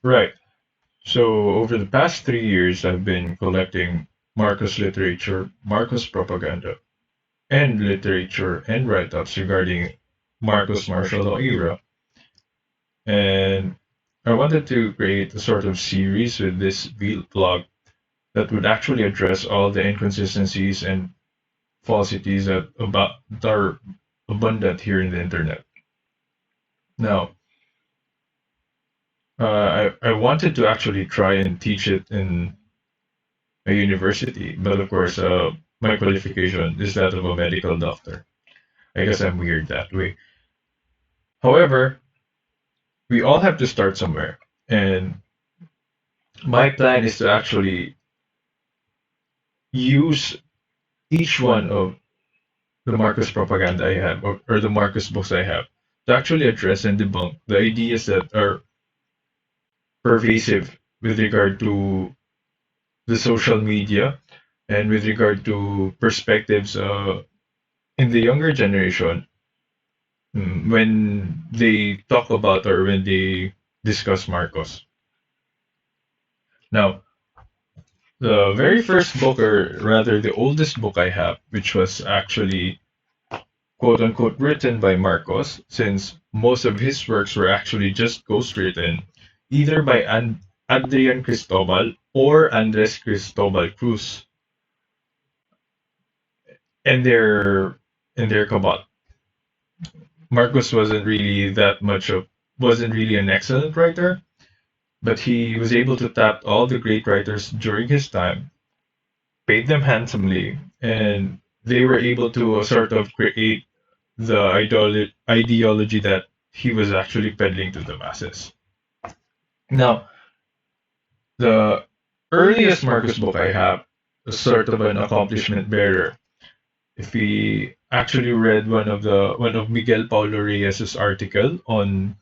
Right. So over the past 3 years, I've been collecting Marcos literature, Marcos propaganda, and literature and write-ups regarding Marcos martial law era. And I wanted to create a sort of series with this vlog that would actually address all the inconsistencies and falsities that are abundant here in the internet. Now, I wanted to actually try and teach it in a university, but of course, my qualification is that of a medical doctor. I guess I'm weird that way. However, we all have to start somewhere, and my plan is to actually use each one of the Marcus propaganda I have, or the Marcus books I have, to actually address and debunk the ideas that are pervasive with regard to the social media and with regard to perspectives in the younger generation when they talk about or when they discuss Marcos. Now, the very first book, or rather the oldest book I have, which was actually quote unquote written by Marcos, since most of his works were actually just ghostwritten, either by Adrian Cristobal or Andres Cristobal Cruz, and their cabal. Marcos wasn't really an excellent writer, but he was able to tap all the great writers during his time, paid them handsomely, and they were able to sort of create the ideology that he was actually peddling to the masses. Now, the earliest Marcus book I have is sort of an accomplishment bearer. If we actually read one of Miguel Paulo Reyes's article on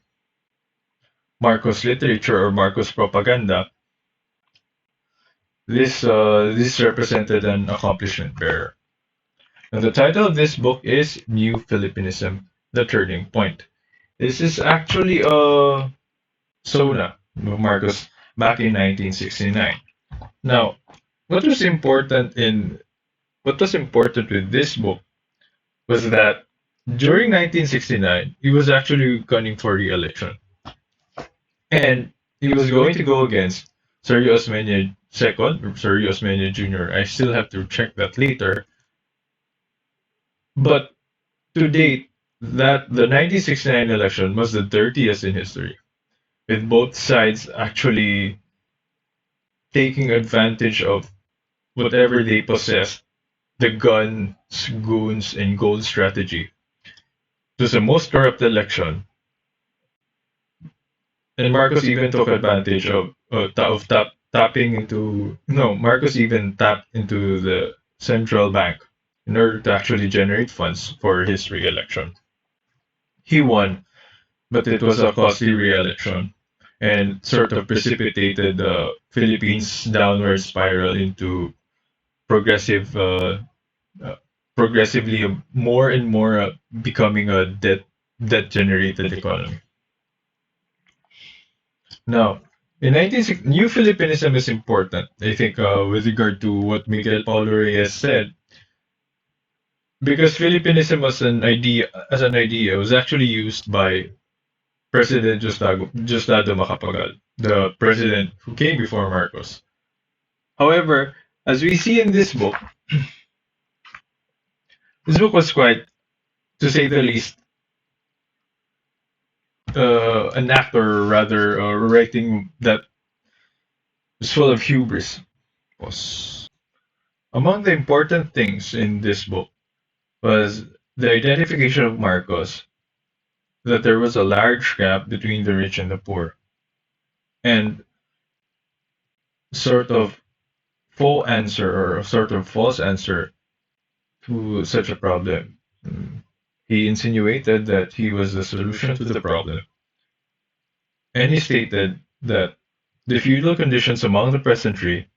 Marcos literature or Marcos propaganda, this represented an accomplishment bearer. And the title of this book is New Filipinism: The Turning Point. This is actually a Sona of Marcos back in 1969. Now, what was important in what was important with this book was that during 1969, he was actually gunning for re-election, and he was going to go against Sergio Osmeña II or Sergio Osmeña Jr. I still have to check that later, but to date, that the 1969 election was the dirtiest in history, with both sides actually taking advantage of whatever they possessed, the guns, goons, and gold strategy. It was the most corrupt election, and Marcos even took advantage of tapping into no, Marcos even tapped into the central bank in order to actually generate funds for his re-election. He won, but it was a costly re-election and sort of precipitated the Philippines' downward spiral into progressive, uh, progressively more and more becoming a debt generated economy. Now, in 1960, New Filipinism is important. I think with regard to what Miguel Paulo Reyes said, because Filipinism as an idea was actually used by President Justado Macapagal, the president who came before Marcos. However, as we see in this book was quite, to say the least, an act or rather writing that was full of hubris. Was among the important things in this book was the identification of Marcos that there was a large gap between the rich and the poor, and sort of faux answer or a sort of false answer to such a problem. He insinuated that he was the solution to the problem, and he stated that the feudal conditions among the peasantry,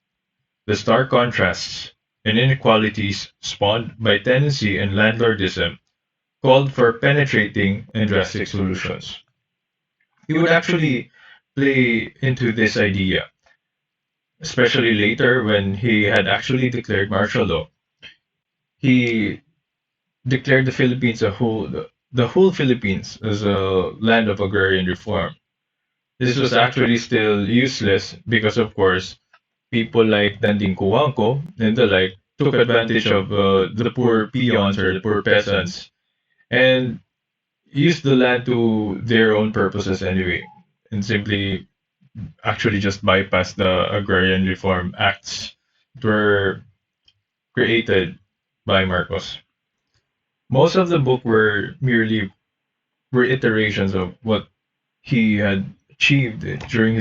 the stark contrasts and inequalities spawned by tenancy and landlordism, called for penetrating and drastic solutions. He would actually play into this idea, especially later when he had actually declared martial law. He declared the whole Philippines as a land of agrarian reform. This was actually still useless because, of course, people like Danding Kuwangko and the like took advantage of the poor peons or the poor peasants and used the land to their own purposes anyway, and simply actually just bypassed the agrarian reform acts that were created by Marcos. Most of the book were merely reiterations of what he had achieved during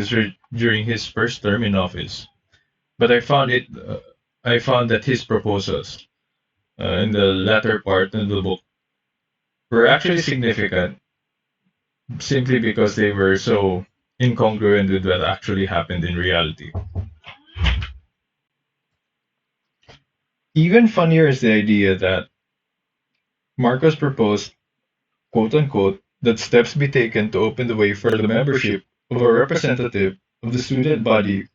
his first term in office. But I found that his proposals in the latter part of the book were actually significant simply because they were so incongruent with what actually happened in reality. Even funnier is the idea that Marcos proposed, quote unquote, that steps be taken to open the way for the membership of a representative of the student body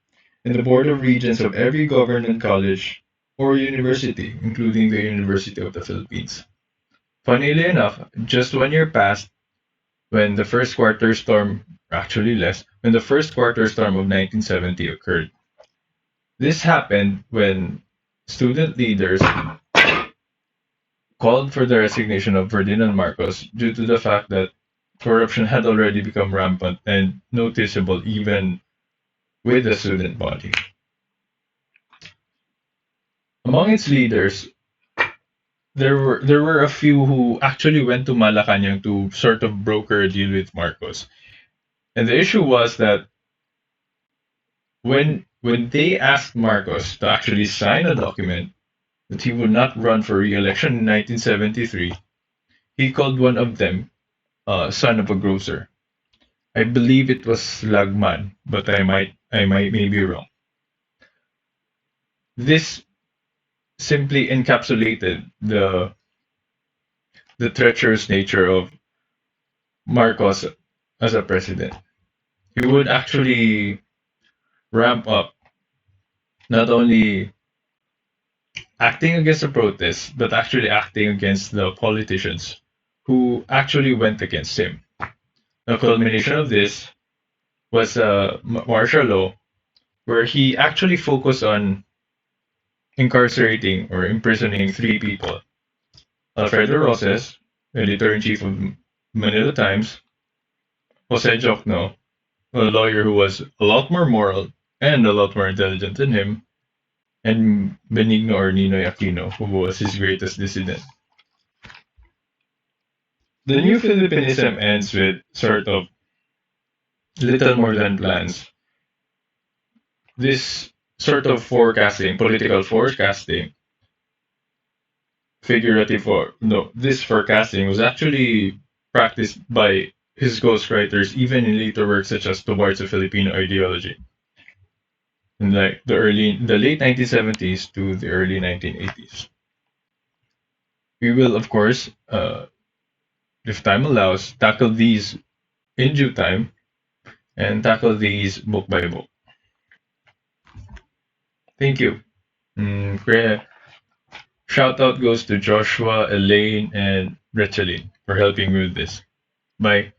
in the Board of Regents of every government college or university, including the University of the Philippines. Funnily enough, just 1 year passed when the first quarter storm, actually less, when the first quarter storm of 1970 occurred. This happened when student leaders called for the resignation of Ferdinand Marcos due to the fact that corruption had already become rampant and noticeable even with the student body. Among its leaders, there were a few who actually went to Malacanang to sort of broker a deal with Marcos. And the issue was that when they asked Marcos to actually sign a document that he would not run for re-election in 1973, he called one of them son of a grocer. I believe it was Lagman, but I might may be wrong. This simply encapsulated the treacherous nature of Marcos as a president. He would actually ramp up not only acting against the protests, but actually acting against the politicians who actually went against him. The culmination of this was martial law, where he actually focused on incarcerating or imprisoning three people: Alfredo Roses, editor in chief of Manila Times; Jose Jokno, a lawyer who was a lot more moral and a lot more intelligent than him; and Benigno or Ninoy Aquino, who was his greatest dissident. The new Filipinism ends with sort of little more than plans. This sort of forecasting, political forecasting, figurative or no, this forecasting was actually practiced by his ghostwriters even in later works such as Towards a Filipino Ideology in like the late 1970s to the early 1980s. We will of course, if time allows, tackle these in due time and tackle these book by book. Thank you. Shout out goes to Joshua, Elaine, and Recheline for helping me with this. Bye.